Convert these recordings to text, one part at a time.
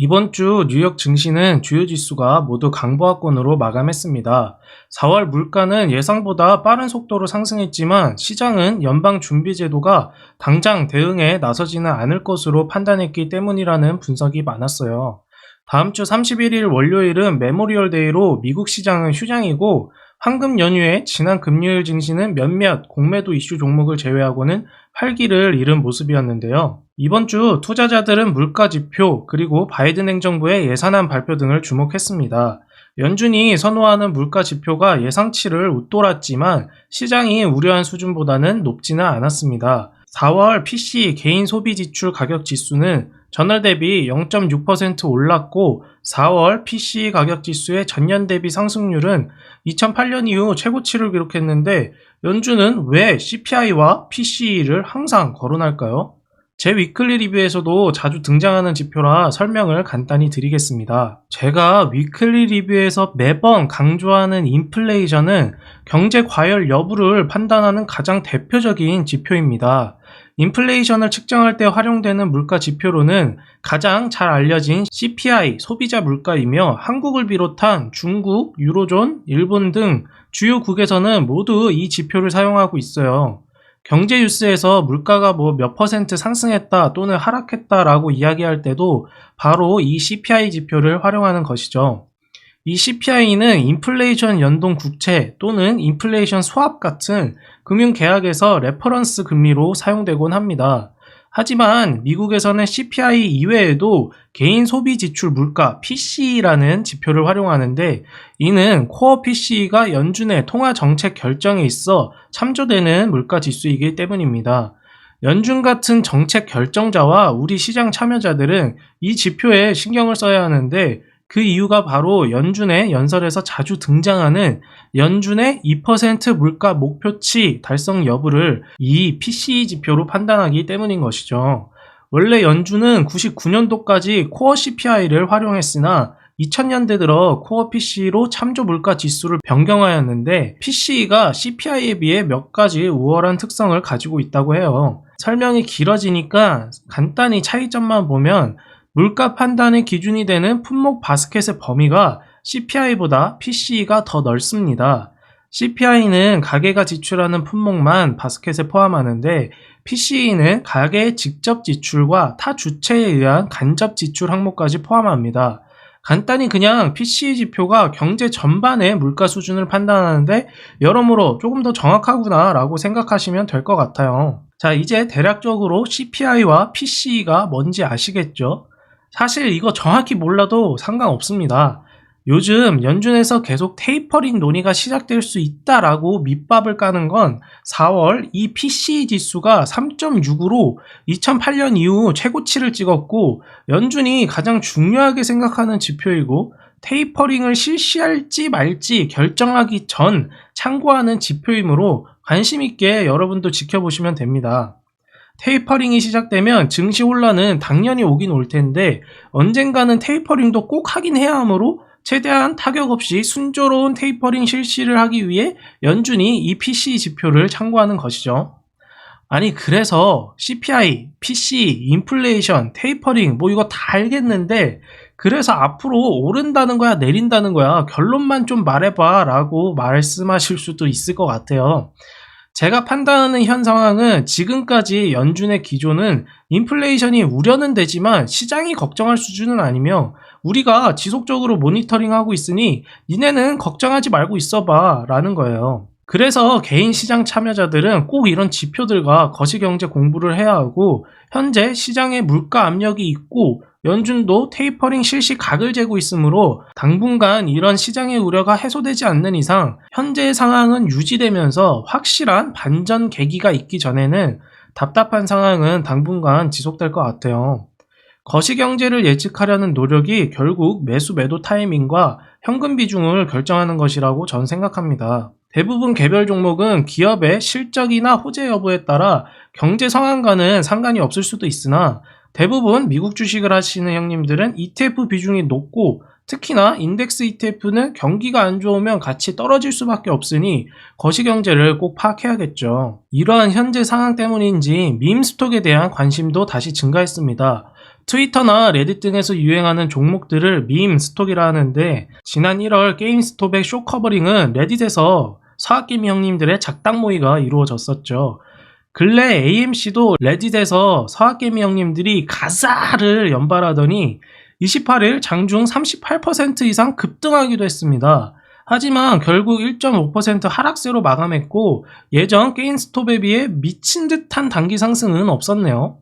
이번 주 뉴욕 증시는 주요 지수가 모두 강보합권으로 마감했습니다. 4월 물가는 예상보다 빠른 속도로 상승했지만 시장은 연방준비제도가 당장 대응에 나서지는 않을 것으로 판단했기 때문이라는 분석이 많았어요. 다음 주 31일 월요일은 메모리얼 데이로 미국 시장은 휴장이고 황금 연휴에 지난 금요일 증시는 몇몇 공매도 이슈 종목을 제외하고는 활기를 잃은 모습이었는데요. 이번 주 투자자들은 물가 지표 그리고 바이든 행정부의 예산안 발표 등을 주목했습니다. 연준이 선호하는 물가 지표가 예상치를 웃돌았지만 시장이 우려한 수준보다는 높지는 않았습니다. 4월 PC 개인 소비 지출 가격 지수는 전월 대비 0.6% 올랐고 4월 PC 가격 지수의 전년 대비 상승률은 2008년 이후 최고치를 기록했는데 연준은 왜 CPI와 PCE를 항상 거론할까요? 제 위클리 리뷰에서도 자주 등장하는 지표라 설명을 간단히 드리겠습니다. 제가 위클리 리뷰에서 매번 강조하는 인플레이션은 경제 과열 여부를 판단하는 가장 대표적인 지표입니다. 인플레이션을 측정할 때 활용되는 물가 지표로는 가장 잘 알려진 CPI 소비자 물가이며 한국을 비롯한 중국, 유로존, 일본 등 주요국에서는 모두 이 지표를 사용하고 있어요. 경제 뉴스에서 물가가 몇 퍼센트 상승했다 또는 하락했다라고 이야기할 때도 바로 이 CPI 지표를 활용하는 것이죠. 이 CPI는 인플레이션 연동 국채 또는 인플레이션 스왑 같은 금융계약에서 레퍼런스 금리로 사용되곤 합니다. 하지만 미국에서는 CPI 이외에도 개인 소비 지출 물가 PCE라는 지표를 활용하는데 이는 코어 PCE가 연준의 통화 정책 결정에 있어 참조되는 물가 지수이기 때문입니다. 연준 같은 정책 결정자와 우리 시장 참여자들은 이 지표에 신경을 써야 하는데 그 이유가 바로 연준의 연설에서 자주 등장하는 연준의 2% 물가 목표치 달성 여부를 이 PCE 지표로 판단하기 때문인 것이죠. 원래 연준은 99년도까지 코어 CPI를 활용했으나 2000년대 들어 코어 PC로 참조 물가 지수를 변경하였는데 PCE가 CPI에 비해 몇 가지 우월한 특성을 가지고 있다고 해요. 설명이 길어지니까 간단히 차이점만 보면 물가 판단의 기준이 되는 품목 바스켓의 범위가 CPI보다 PCE가 더 넓습니다. CPI는 가게가 지출하는 품목만 바스켓에 포함하는데 PCE는 가게의 직접 지출과 타 주체에 의한 간접 지출 항목까지 포함합니다. 간단히 그냥 PCE 지표가 경제 전반의 물가 수준을 판단하는데 여러모로 조금 더 정확하구나 라고 생각하시면 될 것 같아요. 자, 이제 대략적으로 CPI와 PCE가 뭔지 아시겠죠? 사실 이거 정확히 몰라도 상관없습니다. 요즘 연준에서 계속 테이퍼링 논의가 시작될 수 있다라고 밑밥을 까는 건 4월 이 PCE 지수가 3.6으로 2008년 이후 최고치를 찍었고 연준이 가장 중요하게 생각하는 지표이고 테이퍼링을 실시할지 말지 결정하기 전 참고하는 지표이므로 관심 있게 여러분도 지켜보시면 됩니다. 테이퍼링이 시작되면 증시 혼란은 당연히 오긴 올 텐데 언젠가는 테이퍼링도 꼭 하긴 해야 하므로 최대한 타격 없이 순조로운 테이퍼링 실시를 하기 위해 연준이 이 PCE 지표를 참고하는 것이죠. 아니 그래서 CPI, PCE, 인플레이션, 테이퍼링 이거 다 알겠는데 그래서 앞으로 오른다는 거야 내린다는 거야 결론만 좀 말해봐 라고 말씀하실 수도 있을 것 같아요. 제가 판단하는 현 상황은 지금까지 연준의 기조는 인플레이션이 우려는 되지만 시장이 걱정할 수준은 아니며 우리가 지속적으로 모니터링하고 있으니 니네는 걱정하지 말고 있어봐 라는 거예요. 그래서 개인 시장 참여자들은 꼭 이런 지표들과 거시경제 공부를 해야 하고 현재 시장에 물가 압력이 있고 연준도 테이퍼링 실시 각을 재고 있으므로 당분간 이런 시장의 우려가 해소되지 않는 이상 현재의 상황은 유지되면서 확실한 반전 계기가 있기 전에는 답답한 상황은 당분간 지속될 것 같아요. 거시경제를 예측하려는 노력이 결국 매수 매도 타이밍과 현금 비중을 결정하는 것이라고 전 생각합니다. 대부분 개별 종목은 기업의 실적이나 호재 여부에 따라 경제 상황과는 상관이 없을 수도 있으나 대부분 미국 주식을 하시는 형님들은 ETF 비중이 높고 특히나 인덱스 ETF는 경기가 안 좋으면 같이 떨어질 수밖에 없으니 거시경제를 꼭 파악해야겠죠. 이러한 현재 상황 때문인지 밈스톡에 대한 관심도 다시 증가했습니다. 트위터나 레딧 등에서 유행하는 종목들을 밈 스톡이라 하는데, 지난 1월 게임스톱의 쇼 커버링은 레딧에서 사학개미 형님들의 작당 모의가 이루어졌었죠. 근래 AMC도 레딧에서 사학개미 형님들이 가사를 연발하더니 28일 장중 38% 이상 급등하기도 했습니다. 하지만 결국 1.5% 하락세로 마감했고, 예전 게임스톱에 비해 미친 듯한 단기 상승은 없었네요.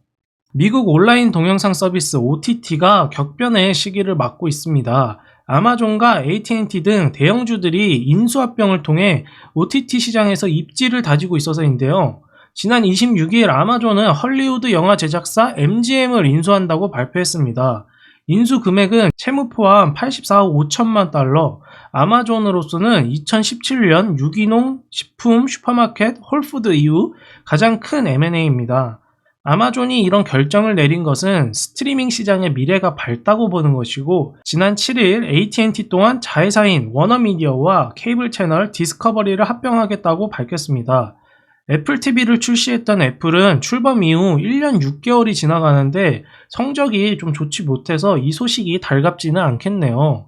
미국 온라인 동영상 서비스 OTT가 격변의 시기를 맞고 있습니다. 아마존과 AT&T 등 대형주들이 인수합병을 통해 OTT 시장에서 입지를 다지고 있어서인데요. 지난 26일 아마존은 헐리우드 영화 제작사 MGM을 인수한다고 발표했습니다. 인수 금액은 채무 포함 84억 5천만 달러, 아마존으로서는 2017년 유기농 식품 슈퍼마켓 홀푸드 이후 가장 큰 M&A입니다. 아마존이 이런 결정을 내린 것은 스트리밍 시장의 미래가 밝다고 보는 것이고, 지난 7일 AT&T 또한 자회사인 워너미디어와 케이블 채널 디스커버리를 합병하겠다고 밝혔습니다. 애플 TV를 출시했던 애플은 출범 이후 1년 6개월이 지나가는데 성적이 좀 좋지 못해서 이 소식이 달갑지는 않겠네요.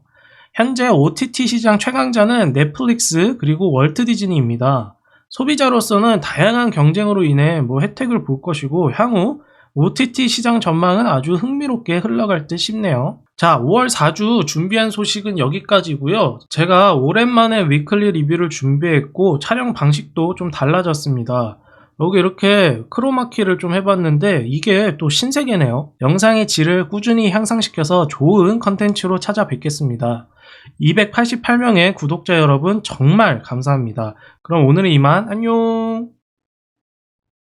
현재 OTT 시장 최강자는 넷플릭스 그리고 월트 디즈니입니다. 소비자로서는 다양한 경쟁으로 인해 혜택을 볼 것이고, 향후 OTT 시장 전망은 아주 흥미롭게 흘러갈 듯 싶네요. 자, 5월 4주 준비한 소식은 여기까지고요. 제가 오랜만에 위클리 리뷰를 준비했고 촬영 방식도 좀 달라졌습니다. 여기 이렇게 크로마키를 좀 해봤는데 이게 또 신세계네요. 영상의 질을 꾸준히 향상시켜서 좋은 컨텐츠로 찾아뵙겠습니다. 288명의 구독자 여러분 정말 감사합니다. 그럼 오늘은 이만, 안녕.